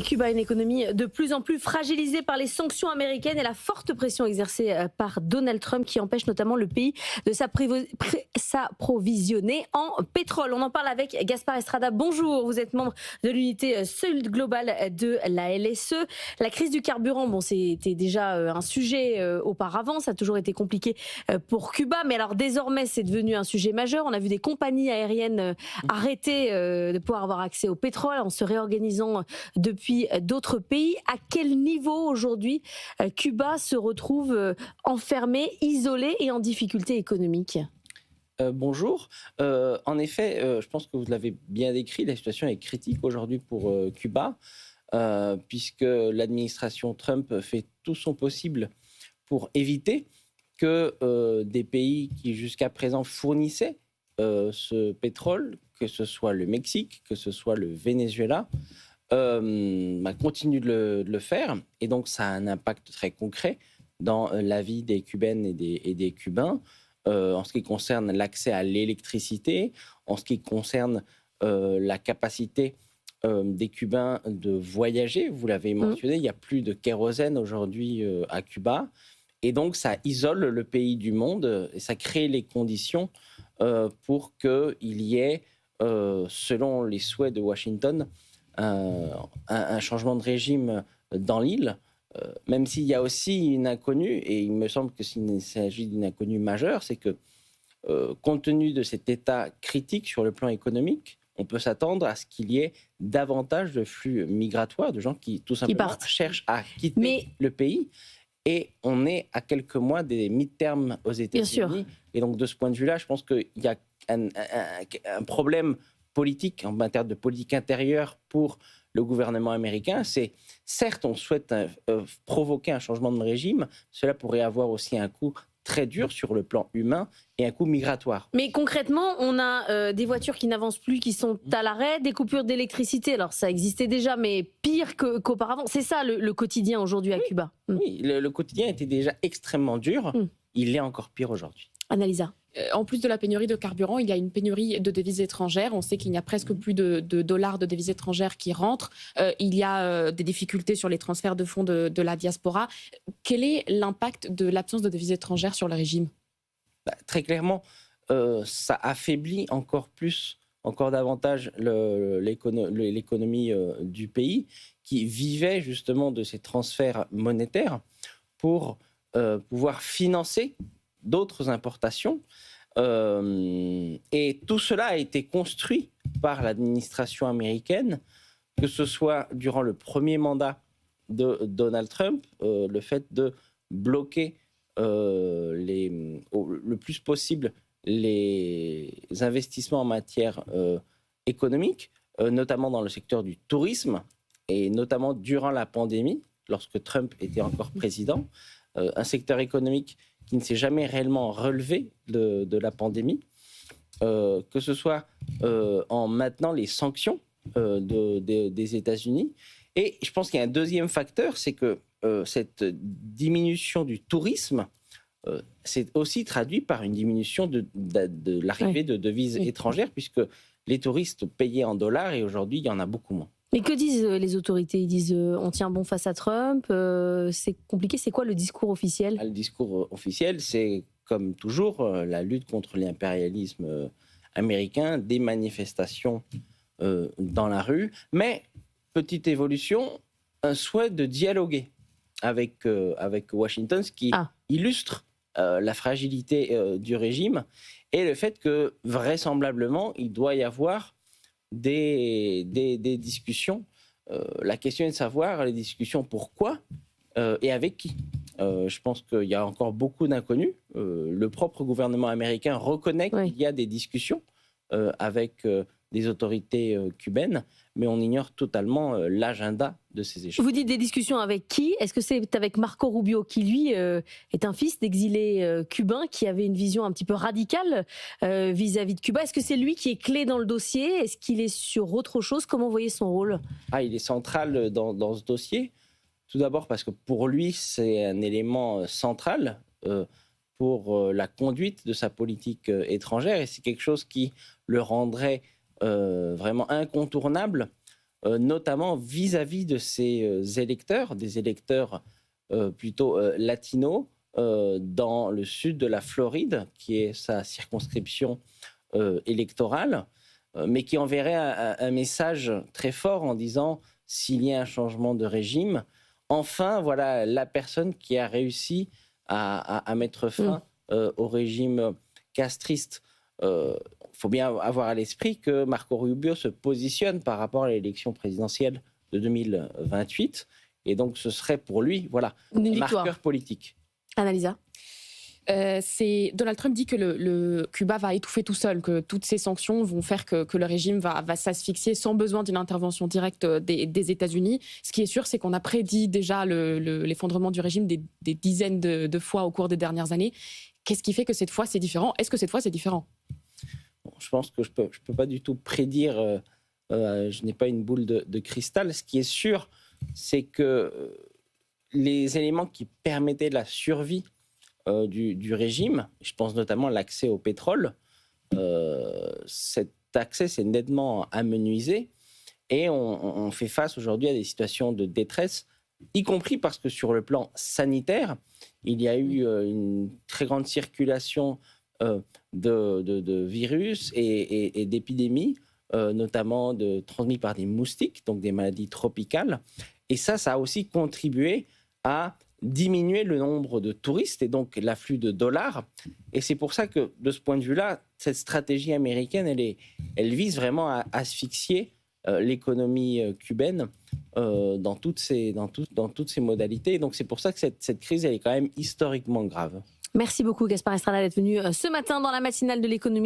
Cuba a une économie de plus en plus fragilisée par les sanctions américaines et la forte pression exercée par Donald Trump qui empêche notamment le pays de s'approvisionner en pétrole. On en parle avec Gaspard Estrada. Bonjour, vous êtes membre de l'unité Sud Global de la LSE. La crise du carburant, bon, c'était déjà un sujet auparavant, ça a toujours été compliqué pour Cuba, mais alors désormais c'est devenu un sujet majeur. On a vu des compagnies aériennes arrêter de pouvoir avoir accès au pétrole en se réorganisant depuis d'autres pays. À quel niveau aujourd'hui Cuba se retrouve enfermé, isolé et en difficulté économique ? Bonjour. En effet, je pense que vous l'avez bien décrit, la situation est critique aujourd'hui pour Cuba, puisque l'administration Trump fait tout son possible pour éviter que des pays qui jusqu'à présent fournissaient ce pétrole, que ce soit le Mexique, que ce soit le Venezuela, continue de le faire. Et donc, ça a un impact très concret dans la vie des Cubaines et des Cubains, en ce qui concerne l'accès à l'électricité, en ce qui concerne la capacité des Cubains de voyager. Vous l'avez mentionné, il n'y a plus de kérosène aujourd'hui à Cuba. Et donc, ça isole le pays du monde et ça crée les conditions pour qu'il y ait, selon les souhaits de Washington, un changement de régime dans l'île, même s'il y a aussi une inconnue, et il me semble que s'il s'agit d'une inconnue majeure, c'est que, compte tenu de cet état critique sur le plan économique, on peut s'attendre à ce qu'il y ait davantage de flux migratoires, de gens qui, tout simplement, cherchent à quitter le pays. Et on est à quelques mois des mi-termes aux États-Unis. Et donc, de ce point de vue-là, je pense qu'il y a un problème politique, en matière de politique intérieure pour le gouvernement américain. C'est, certes, on souhaite provoquer un changement de régime. Cela pourrait avoir aussi un coût très dur sur le plan humain et un coût migratoire. Mais concrètement, on a des voitures qui n'avancent plus, qui sont à l'arrêt, des coupures d'électricité. Alors ça existait déjà, mais pire qu'auparavant. C'est ça le quotidien aujourd'hui à Cuba. Oui, le quotidien était déjà extrêmement dur. Il est encore pire aujourd'hui. Annalisa. En plus de la pénurie de carburant, il y a une pénurie de devises étrangères. On sait qu'il n'y a presque plus de dollars de devises étrangères qui rentrent. Il y a des difficultés sur les transferts de fonds de la diaspora. Quel est l'impact de l'absence de devises étrangères sur le régime ? Très clairement, ça affaiblit encore davantage l'économie du pays qui vivait justement de ces transferts monétaires pour pouvoir financer d'autres importations. Et tout cela a été construit par l'administration américaine, que ce soit durant le premier mandat de Donald Trump, le fait de bloquer le plus possible les investissements en matière économique, notamment dans le secteur du tourisme, et notamment durant la pandémie, lorsque Trump était encore président, un secteur économique qui ne s'est jamais réellement relevé de la pandémie, que ce soit en maintenant les sanctions des États-Unis. Et je pense qu'il y a un deuxième facteur, c'est que cette diminution du tourisme s'est aussi traduit par une diminution de l'arrivée de devises étrangères, puisque les touristes payaient en dollars et aujourd'hui, il y en a beaucoup moins. Mais que disent les autorités ? Ils disent on tient bon face à Trump, c'est compliqué. C'est quoi le discours officiel ? Le discours officiel, c'est comme toujours la lutte contre l'impérialisme américain, des manifestations dans la rue, mais petite évolution, un souhait de dialoguer avec Washington, ce qui illustre la fragilité du régime et le fait que vraisemblablement il doit y avoir des discussions. La question est de savoir les discussions pourquoi et avec qui. Je pense qu'il y a encore beaucoup d'inconnus. Le propre gouvernement américain reconnaît qu'il y a des discussions avec des autorités cubaines, mais on ignore totalement l'agenda de ces échanges. Vous dites des discussions avec qui ? Est-ce que c'est avec Marco Rubio, qui lui est un fils d'exilés cubains, qui avait une vision un petit peu radicale vis-à-vis de Cuba ? Est-ce que c'est lui qui est clé dans le dossier ? Est-ce qu'il est sur autre chose ? Comment vous voyez son rôle ? Il est central dans ce dossier. Tout d'abord parce que pour lui, c'est un élément central pour la conduite de sa politique étrangère, et c'est quelque chose qui le rendrait vraiment incontournable notamment vis-à-vis de ses électeurs, des électeurs plutôt latinos, dans le sud de la Floride, qui est sa circonscription électorale, mais qui enverrait un message très fort en disant, s'il y a un changement de régime, enfin, voilà la personne qui a réussi à mettre fin au régime castriste. Il faut bien avoir à l'esprit que Marco Rubio se positionne par rapport à l'élection présidentielle de 2028. Et donc, ce serait pour lui, voilà, un marqueur politique. Annalisa. Donald Trump dit que le Cuba va étouffer tout seul, que toutes ces sanctions vont faire que le régime va s'asphyxier sans besoin d'une intervention directe des États-Unis. Ce qui est sûr, c'est qu'on a prédit déjà l'effondrement du régime des dizaines de fois au cours des dernières années. Qu'est-ce qui fait que cette fois, c'est différent? Est-ce que cette fois, c'est différent? Je pense que je peux pas du tout prédire. Je n'ai pas une boule de cristal. Ce qui est sûr, c'est que les éléments qui permettaient la survie du régime, je pense notamment à l'accès au pétrole, cet accès s'est nettement amenuisé et on fait face aujourd'hui à des situations de détresse, y compris parce que sur le plan sanitaire, il y a eu une très grande circulation de virus et d'épidémies, notamment transmis par des moustiques, donc des maladies tropicales. Et ça a aussi contribué à diminuer le nombre de touristes et donc l'afflux de dollars. Et c'est pour ça que, de ce point de vue-là, cette stratégie américaine, elle vise vraiment à asphyxier l'économie cubaine dans toutes ses modalités. Et donc c'est pour ça que cette crise, elle est quand même historiquement grave. Merci beaucoup Gaspard Estrada d'être venu ce matin dans la matinale de l'économie.